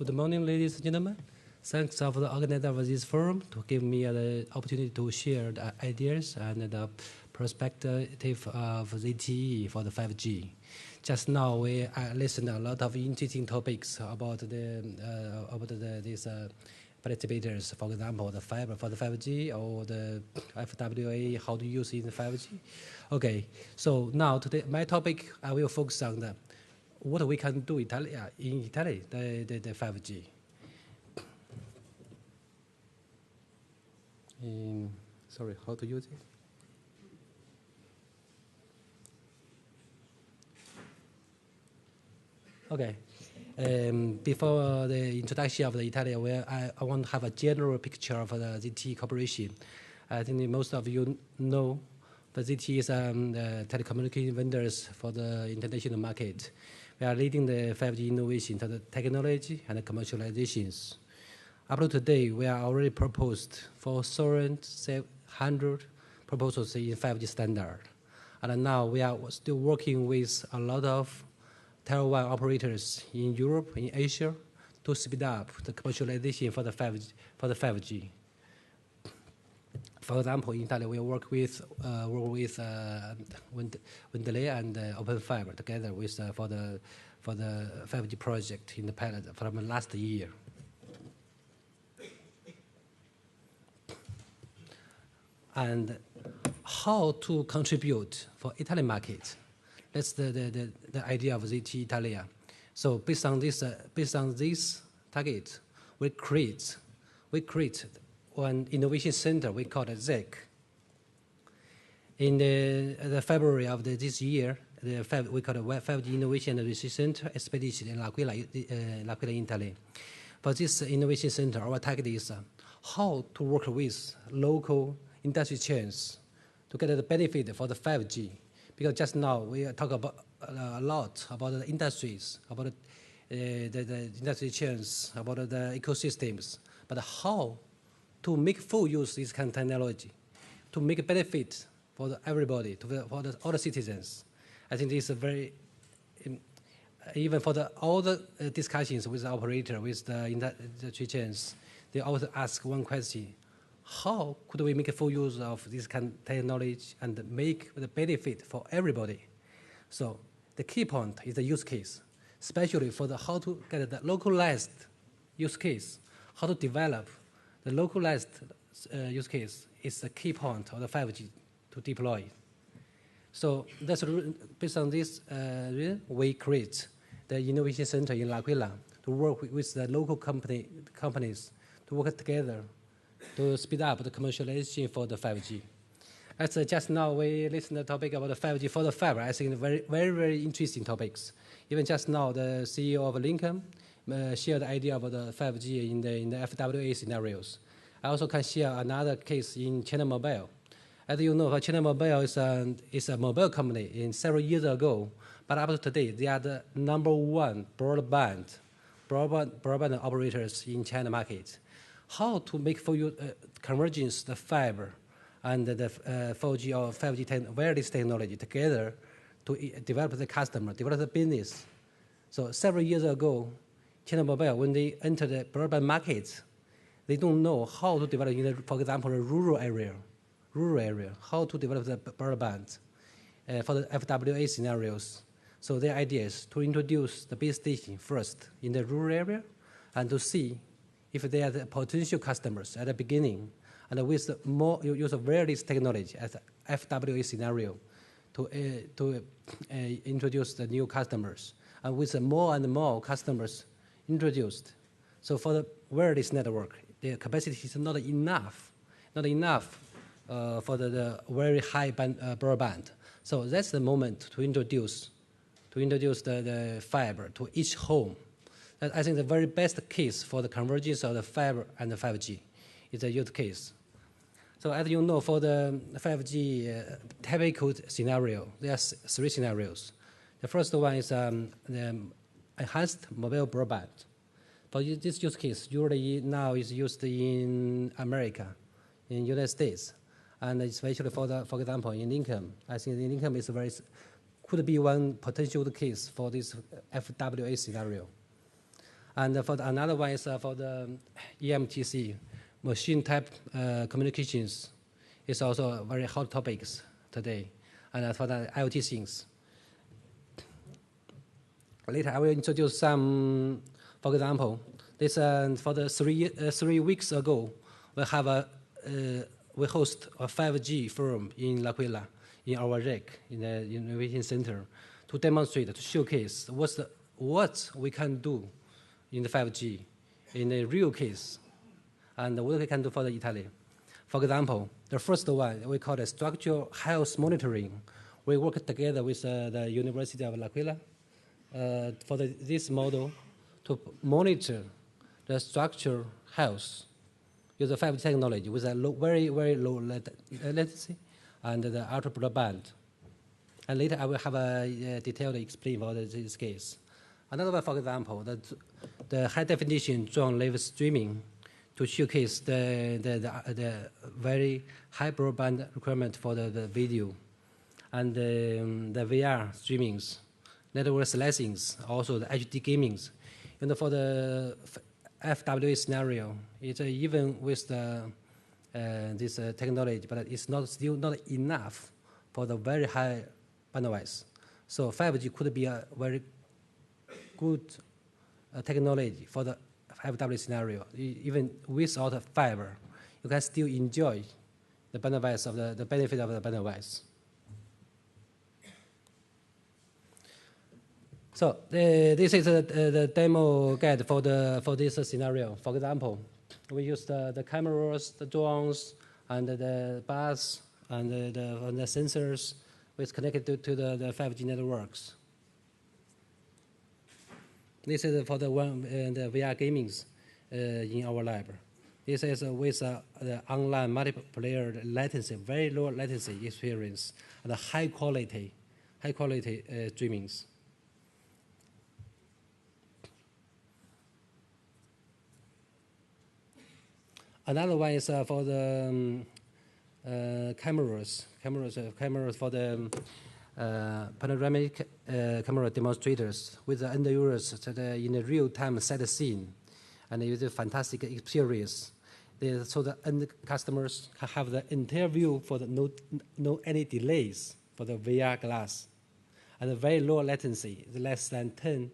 Good morning, ladies and gentlemen. Thanks for the organizer of this forum to give me the opportunity to share the ideas and the perspective of ZTE for the 5G. Just now, we listened a lot of interesting topics about these participators. For example, the fiber for the 5G or the FWA, how to use it in the 5G. Okay, so now today my topic I will focus on the what we can do in Italy, the 5G. Sorry, how to use it? Okay. Before the introduction of the Italy, I want to have a general picture of the ZTE Corporation. I think most of you know that ZTE is telecommunication vendors for the international market. We are leading the 5G innovation to the technology and the commercializations. Up to today, we are already proposed for 700 proposals in 5G standard. And now we are still working with a lot of Tier 1 operators in Europe, in Asia, to speed up the commercialization for the 5G. For example, in Italy, we work with Wendele and Open Fiber together with for the 5G project in the pilot from last year. And how to contribute for Italian market? That's the idea of ZTE Italia. So based on this target, we create one innovation center we call it ZIRC. In the February of this year, we call it 5G Innovation and Research Center established in L'Aquila, Italy. For this innovation center, our target is how to work with local industry chains to get the benefit for the 5G. Because just now we talk about a lot about the industries, about the industry chains, about the ecosystems, but how to make full use of this kind of technology, to make a benefit for everybody, for all the citizens. I think this is a very, even for all the discussions with the operator, with the industry chains, they always ask one question: how could we make a full use of this kind of technology and make the benefit for everybody? So the key point is the use case, especially for the how to get the localized use case, how to develop the localized use case is the key point of the 5G to deploy. So that's based on this, we create the innovation center in L'Aquila to work with the local companies to work together to speed up the commercialization for the 5G. As just now we listened to the topic about the 5G for the fiber, I think very, very, very interesting topics. Even just now, the CEO of Lincoln shared the idea about the 5G in the FWA scenarios. I also can share another case in China Mobile. As you know, China Mobile is a mobile company in several years ago, but up to today, they are the #1 broadband operators in China market. How to make for you convergence the fiber and the 4G or 5G wireless technology together to develop the customer, develop the business. So several years ago, China Mobile, when they entered the broadband market, they don't know how to develop, for example, a rural area, how to develop the broadband for the FWA scenarios. So their idea is to introduce the base station first in the rural area and to see if they are the potential customers at the beginning, and with more use of wireless technology as FWA scenario to introduce the new customers, and with more and more customers introduced. So for the wireless network, the capacity is not enough for the very high broadband. So that's the moment to introduce the fiber to each home. I think the very best case for the convergence of the fiber and the 5G is the use case. So as you know, for the 5G typical scenario, there are 3 scenarios. The first one is the enhanced mobile broadband. For this use case, usually now is used in America, in United States, and especially for example, in Lincoln. I think Lincoln could be one potential case for this FWA scenario. And for another one is for the EMTC, machine type communications is also very hot topics today. And for the IoT things. Later, I will introduce some, for example, this for the 3 weeks ago, we host a 5G forum in L'Aquila, in our ZIRC, in the innovation center, to demonstrate, to showcase what we can do in the 5G, in a real case, and what we can do for the Italy. For example, the first one, we call it structural health monitoring. We work together with the University of L'Aquila for this model to monitor the structural health using 5G technology with a very, very low latency and the ultra broadband. And later I will have a detailed explain about this case. Another one, for example, the high definition drone live streaming to showcase the very high broadband requirement for the video and the VR streamings, network slicings, also the HD gamings. And for the FWA scenario, it's even with this technology, but it's still not enough for the very high bandwidth. So 5G could be a very good technology for the FWA scenario. Even without fiber, you can still enjoy the bandwidth of the benefit of the bandwidth. So this is the demo guide for this scenario. For example, we use the cameras, the drones, and the bus, and the sensors, which connected to the 5G networks. This is for the VR gamings in our lab. This is with the online multiplayer latency, very low latency experience, and high quality streamings. Another one is for the cameras for the panoramic camera demonstrators with the end users in a real-time set the scene, and it's a fantastic experience. So the end customers can have the entire view for the no any delays for the VR glass, and a very low latency, less than 10,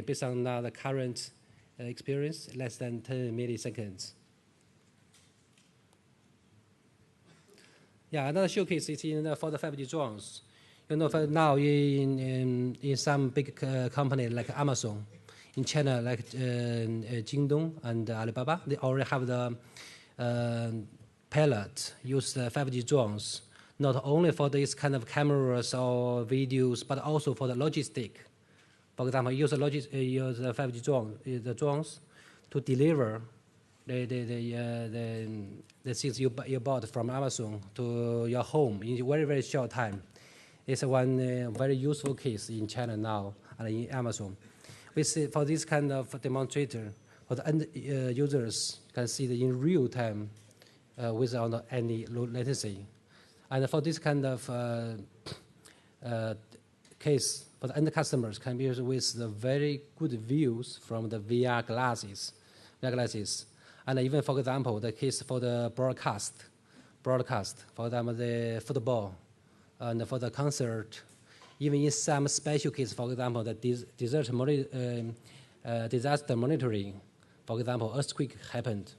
based on now the current experience, less than 10 milliseconds. Yeah, another showcase is for the 5G drones. You know, for now in some big company like Amazon, in China like Jingdong and Alibaba, they already have the pilot use the 5G drones, not only for this kind of cameras or videos, but also for the logistic. For example, use the 5G the drones to deliver the things you bought from Amazon to your home in a very, very short time. It's one very useful case in China now and in Amazon. We see for this kind of demonstrator, for the end users can see it in real time without any low latency. And for this kind of case, for the end customers can be used with the very good views from the VR glasses. And even, for example, the case for the broadcast, for example, the football, and for the concert, even in some special cases, for example, the disaster monitoring, for example, earthquake happened,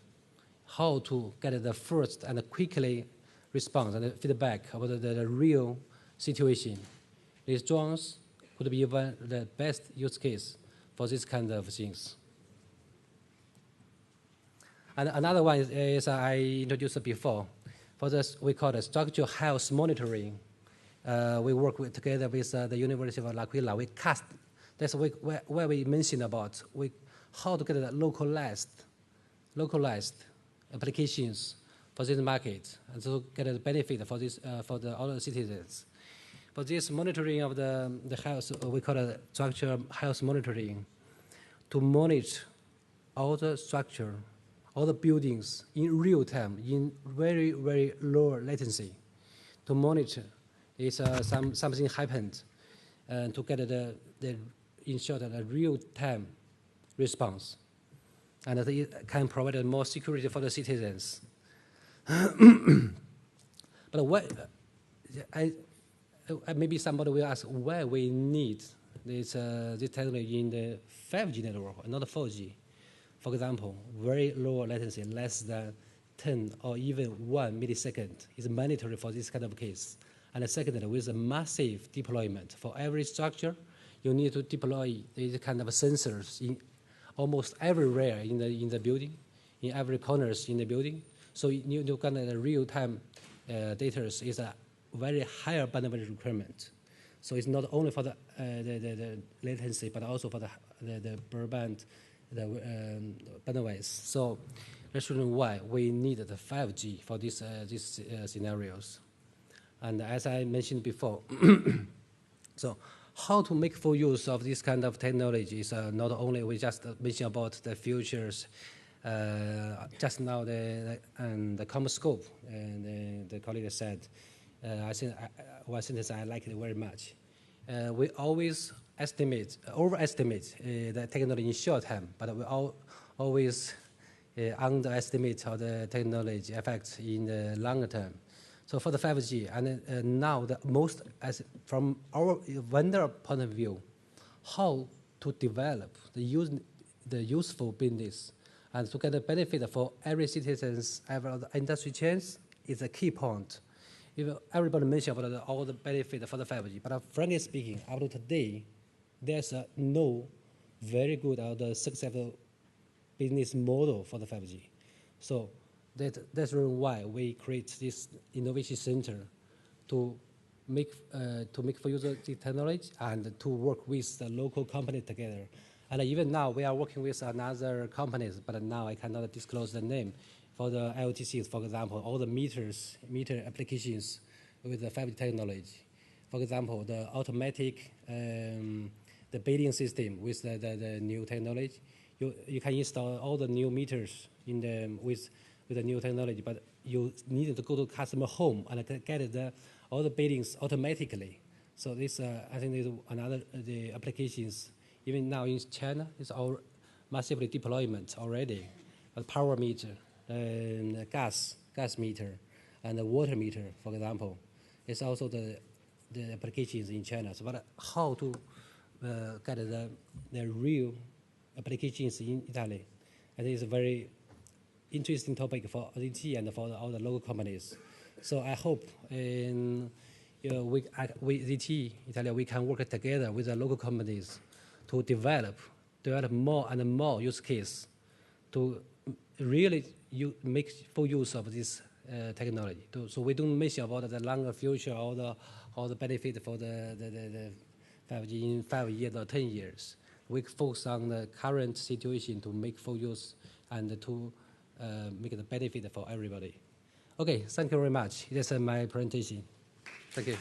how to get the first and quickly response and feedback about the real situation. These drones could be even the best use case for this kind of things. And another one is I introduced before. For this, we call it structural health monitoring. We work together with the University of L'Aquila. We cast, that's where we mentioned about how to get the localized applications for this market, and to get the benefit for this for all the citizens. For this monitoring of the health, we call it structural health monitoring, to monitor all the structure, all the buildings in real time, in very, very low latency, to monitor if something happened, and to get in short, a real time response, and it can provide more security for the citizens. But what, maybe somebody will ask why we need this technology in the 5G network, not 4G. For example, very low latency, less than 10 or even 1 millisecond is mandatory for this kind of case. And secondly, with a massive deployment for every structure, you need to deploy these kind of sensors in almost everywhere in the building, in every corners in the building. So you get the real-time data is a very higher bandwidth requirement. So it's not only for the latency, but also for the broadband, bandwidth. So that's why we need the 5G for these scenarios. And as I mentioned before, so how to make full use of this kind of technology is not only we just mentioned about the futures, just now the common scope, and the colleague said, I think one sentence I like it very much. We always overestimate the technology in short term, but we always underestimate how the technology affects in the longer term. So for the 5G, and now the most, from our vendor point of view, how to develop the useful business and to get the benefit for every citizens, every industry chains is a key point. Everybody mentioned about all the benefit for the 5G, but frankly speaking, up to today, there's no very good or the successful business model for the 5G. So that's why we create this innovation center to make full use of the technology and to work with the local company together. And even now, we are working with another companies, but now I cannot disclose the name. For the IoTCs, for example, all the meter applications with the 5G technology. For example, the automatic, the billing system with the new technology. You can install all the new meters in with the new technology, but you need to go to customer home and get all the billings automatically. So this, I think, is another the applications. Even now in China, it's all massively deployment already. But power meter, gas meter, and the water meter, for example, it's also the applications in China. So, but how to get the real applications in Italy? I think it's a very interesting topic for ZT and for all the local companies. So I hope we ZT Italy, we can work together with the local companies to develop more and more use case to really make full use of this technology. So we don't mention about the longer future or the benefit for the 5G in 5 years or 10 years. We focus on the current situation to make full use and to make the benefit for everybody. Okay, thank you very much. That's my presentation. Thank you.